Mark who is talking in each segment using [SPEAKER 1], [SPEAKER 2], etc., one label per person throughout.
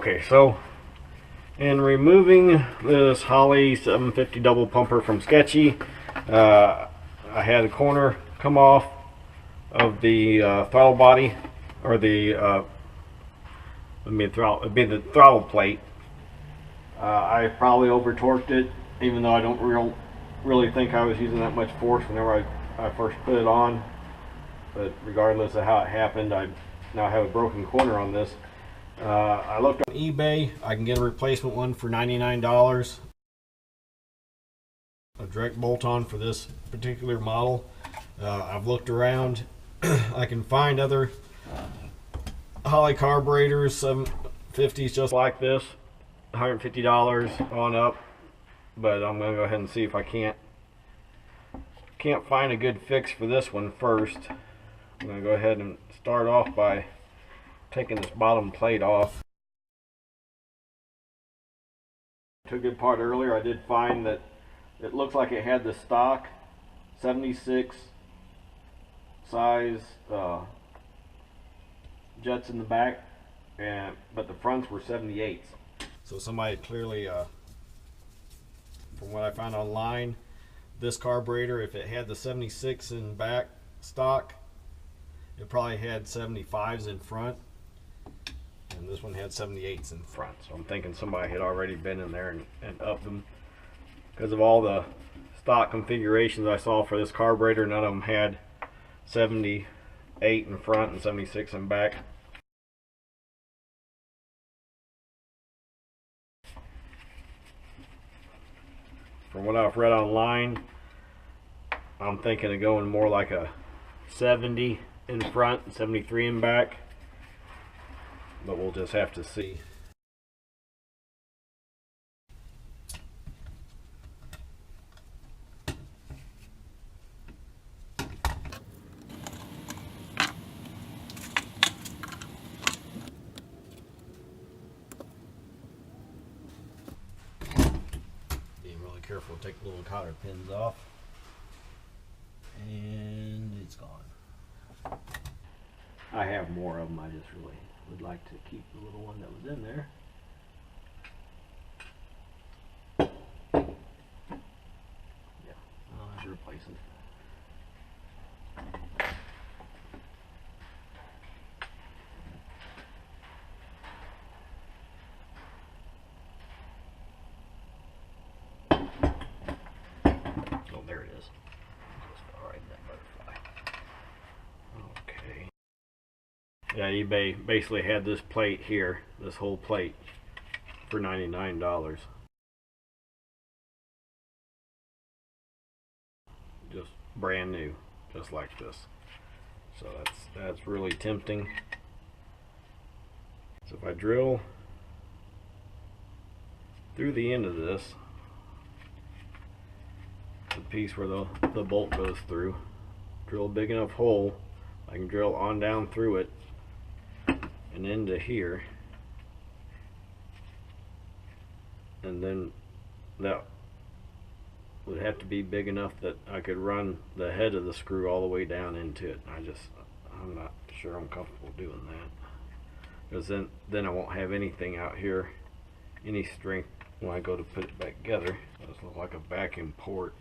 [SPEAKER 1] Okay, so in removing this Holley 750 double pumper from Sketchy, I had a corner come off of the throttle body, or the it'd be the throttle plate. I probably over torqued it, even though I don't really think I was using that much force whenever I first put it on. But regardless of how it happened, I now have a broken corner on this. I looked on eBay. I can get a replacement one for $99. A direct bolt-on for this particular model. I've looked around. I can find other Holley carburetors, 750s just like this, $150 on up. But I'm gonna go ahead and see if I can't find a good fix for this one first. I'm gonna go ahead and start off by taking this bottom plate off. Took a good part earlier. I did find that it looks like it had the stock 76 size juts in the back, but the fronts were 78s. So somebody clearly, from what I found online, this carburetor, if it had the 76 in back stock, it probably had 75s in front, and this one had 78s in front. So I'm thinking somebody had already been in there and upped them. Because of all the stock configurations I saw for this carburetor, none of them had 78 in front and 76 in back. From what I've read online, I'm thinking of going more like a 70 in front and 73 in back, but we'll just have to see. Being really careful to take the little cotter pins off. And it's gone. I have more of them. I just really would like to keep the little one that was in there. Yeah, I'll have to replace it. Oh, there it is. Alright, that butterfly. Okay. Yeah, eBay basically had this plate here, this whole plate, for $99. Just brand new, just like this. So that's really tempting. So if I drill through the end of this, the piece where the bolt goes through, drill a big enough hole, I can drill on down through it and into here, and then that would have to be big enough that I could run the head of the screw all the way down into it. I'm not sure I'm comfortable doing that, because then I won't have anything out here, any strength when I go to put it back together. It does look like a vacuum port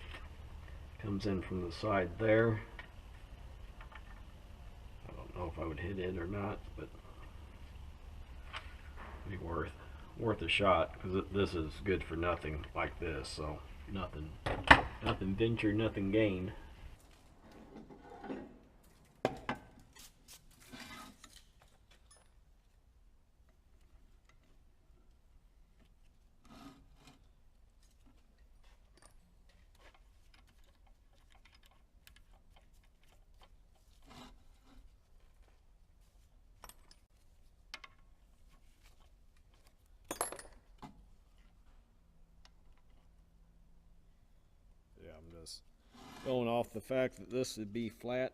[SPEAKER 1] comes in from the side there. I don't know if I would hit it or not, but it'd be worth a shot, because this is good for nothing like this. So nothing ventured, nothing gained. I'm just going off the fact that this would be flat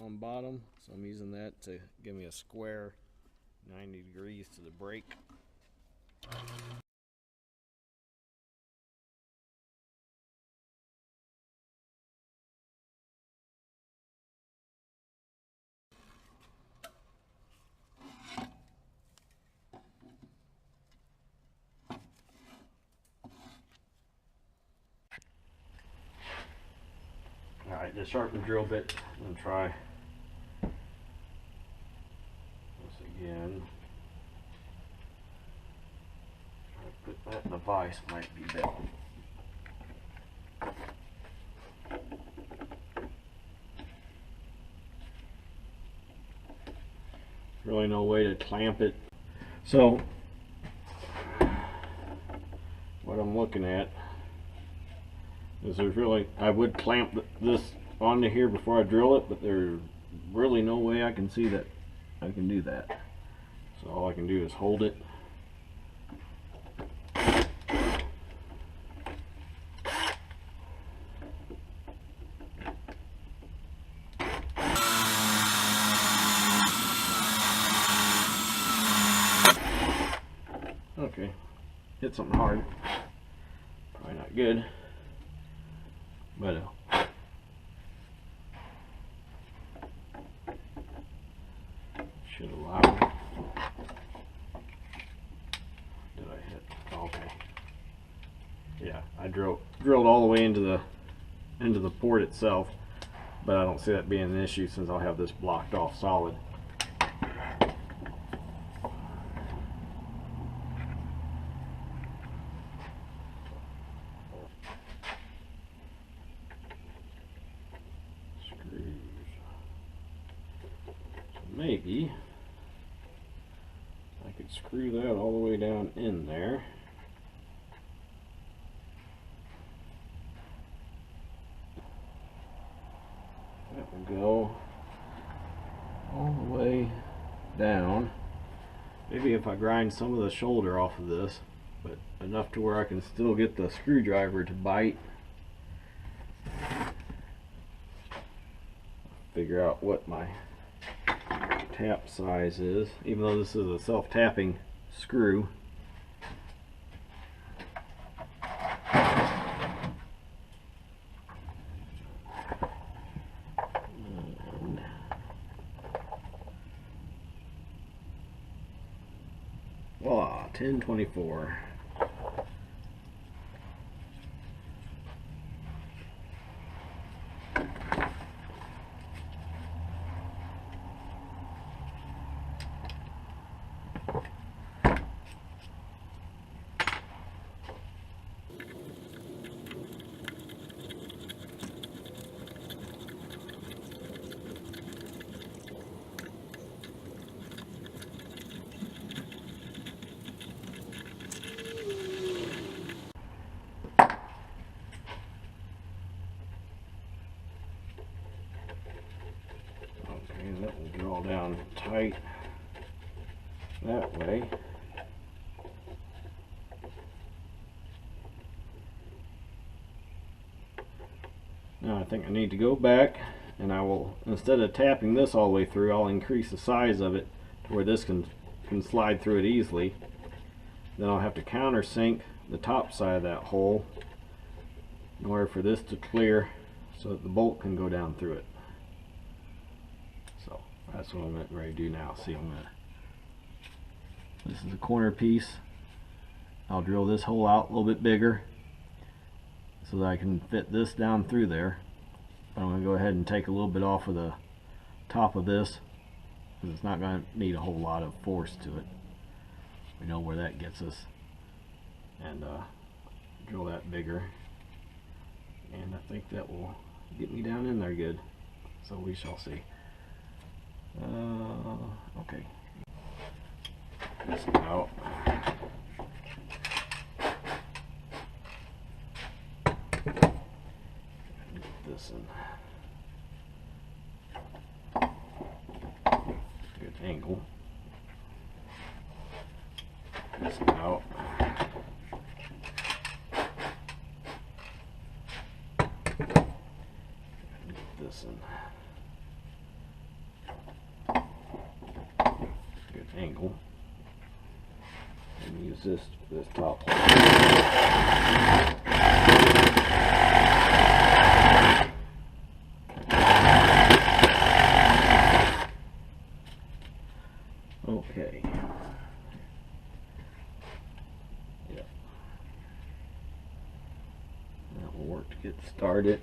[SPEAKER 1] on bottom, so I'm using that to give me a square 90 degrees to the brake. the sharpened drill bit and try this again. Try to put that in the vise might be better. Really no way to clamp it. So what I'm looking at is there's really, I would clamp this onto here before I drill it, but there's really no way I can see that I can do that. So all I can do is hold it. Okay, hit something hard. Probably not good, but should allow me. Did I hit? Okay. Yeah, I drilled all the way into the port itself, but I don't see that being an issue since I'll have this blocked off solid. Maybe I could screw that all the way down in there. That will go all the way down. Maybe if I grind some of the shoulder off of this, but enough to where I can still get the screwdriver to bite. Figure out what my tap size is, even though this is a self-tapping screw. And 1024. And that will draw down tight that way. Now I think I need to go back, and I will, instead of tapping this all the way through, I'll increase the size of it to where this can slide through it easily. Then I'll have to countersink the top side of that hole in order for this to clear so that the bolt can go down through it. So that's what I'm ready to do now. See, this is the corner piece. I'll drill this hole out a little bit bigger so that I can fit this down through there. But I'm going to go ahead and take a little bit off of the top of this because it's not going to need a whole lot of force to it. We know where that gets us, and drill that bigger, and I think that will get me down in there good. So we shall see. Okay. This out. Get this in. Good angle. This out. Get this in. Good angle. And use this top hole. Okay. Yep. That will work to get started.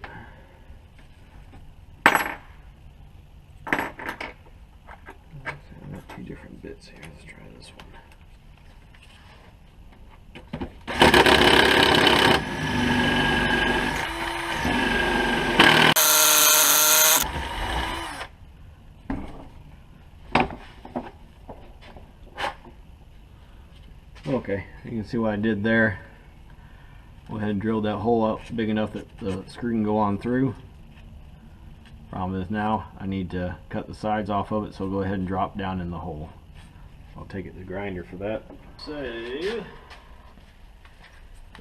[SPEAKER 1] Okay, you can see what I did there. Go ahead and drill that hole out big enough that the screw can go on through. Problem is now I need to cut the sides off of it, so I'll go ahead and drop down in the hole. I'll take it to the grinder for that. So,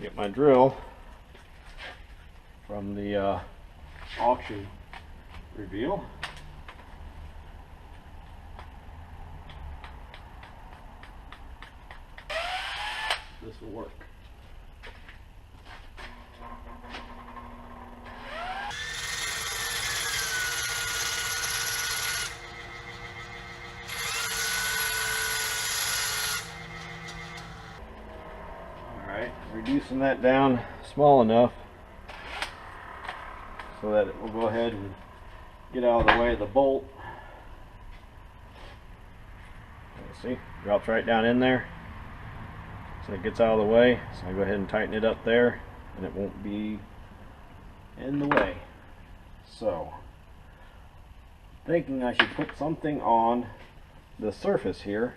[SPEAKER 1] get my drill from the auction reveal. This will work. Alright, reducing that down small enough so that it will go ahead and get out of the way of the bolt. See, drops right down in there. So it gets out of the way, so I go ahead and tighten it up there and it won't be in the way. So, thinking I should put something on the surface here,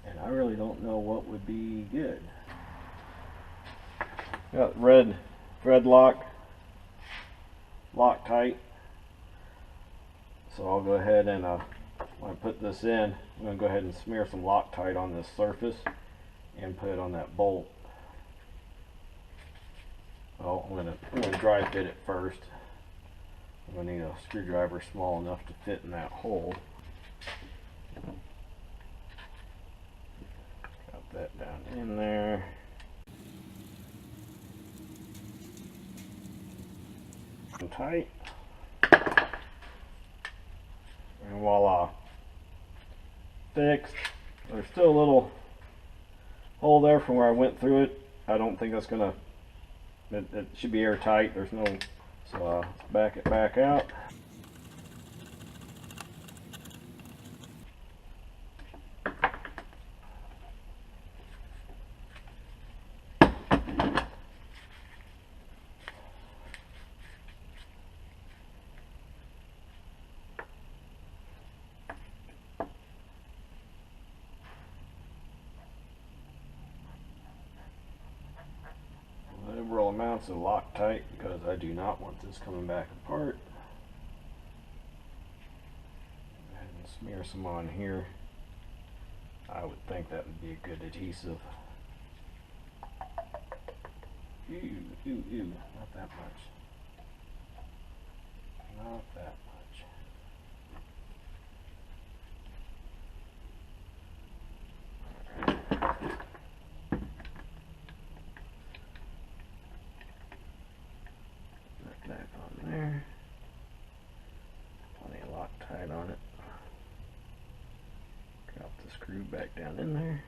[SPEAKER 1] and I really don't know what would be good. Got red thread lock, Loctite. So I'll go ahead and when I put this in, I'm going to go ahead and smear some Loctite on this surface and put it on that bolt. Well, I'm going to dry fit it first. I'm going to need a screwdriver small enough to fit in that hole. Got that down in there. And tight. And voila. Fixed. There's still a little hole there from where I went through it. I don't think that's gonna, it should be airtight. There's no, so let's back it back out. Liberal amounts of Loctite because I do not want this coming back apart. Go ahead and smear some on here. I would think that would be a good adhesive. Ew, not that much. Not that much. Back on there. Plenty of Loctite on it. Drop the screw back down in there.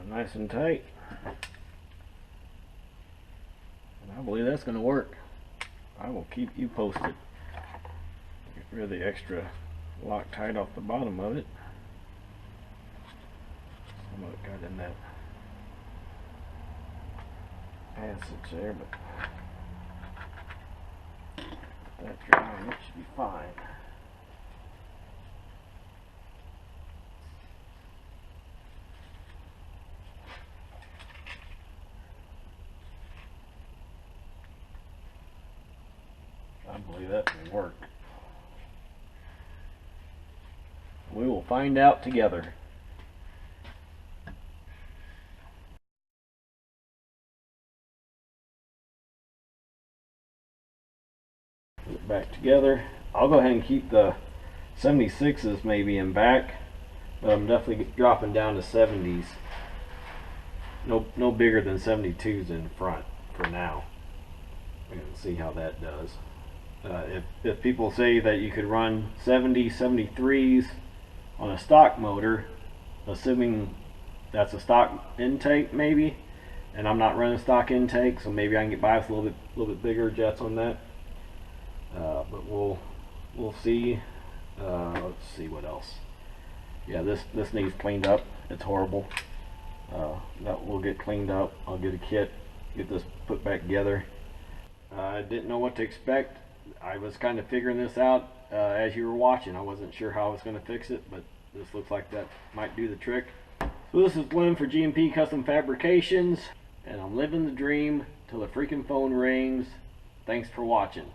[SPEAKER 1] Now nice and tight. And I believe that's going to work. I will keep you posted. Get rid of the extra Loctite off the bottom of it. Some of it got in that passage there, but that dry, it should be fine. I believe that can work. We will find out together. Put it back together. I'll go ahead and keep the 76s maybe in back, but I'm definitely dropping down to 70s. No bigger than 72s in front for now. We're going to see how that does. If people say that you could run 73s on a stock motor, assuming that's a stock intake maybe, and I'm not running stock intake, so maybe I can get by with a little bit bigger jets on that. But we'll see. Let's see what else. Yeah, this needs cleaned up. It's horrible. That will get cleaned up. I'll get a kit, get this put back together. I didn't know what to expect I was kind of figuring this out as you were watching. I wasn't sure how I was going to fix it, but this looks like that might do the trick. So this is Lynn for G&P Custom Fabrications, and I'm living the dream till the freaking phone rings. Thanks for watching.